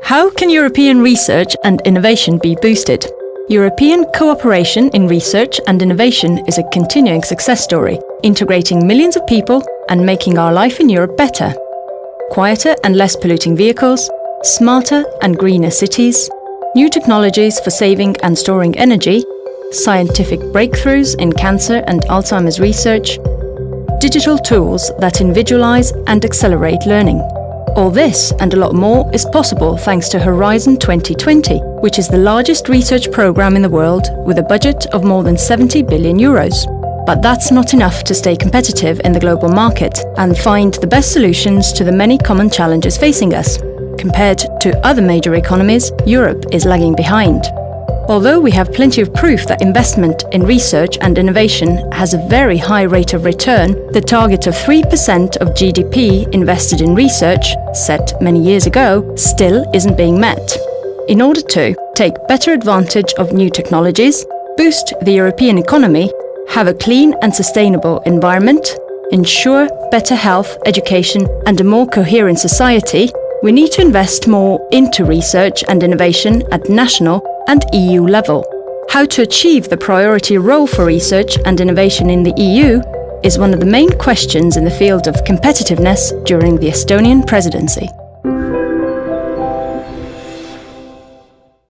How can European research and innovation be boosted? European cooperation in research and innovation is a continuing success story, integrating millions of people and making our life in Europe better. Quieter and less polluting vehicles, smarter and greener cities, new technologies for saving and storing energy, scientific breakthroughs in cancer and Alzheimer's research, digital tools that individualize and accelerate learning. All this and a lot more is possible thanks to Horizon 2020, which is the largest research program in the world with a budget of more than 70 billion euros. But that's not enough to stay competitive in the global market and find the best solutions to the many common challenges facing us. Compared to other major economies, Europe is lagging behind. Although we have plenty of proof that investment in research and innovation has a very high rate of return, the target of 3% of GDP invested in research, set many years ago, still isn't being met. In order to take better advantage of new technologies, boost the European economy, have a clean and sustainable environment, ensure better health, education, and a more coherent society, we need to invest more into research and innovation at national and EU level. How to achieve the priority role for research and innovation in the EU is one of the main questions in the field of competitiveness during the Estonian Presidency.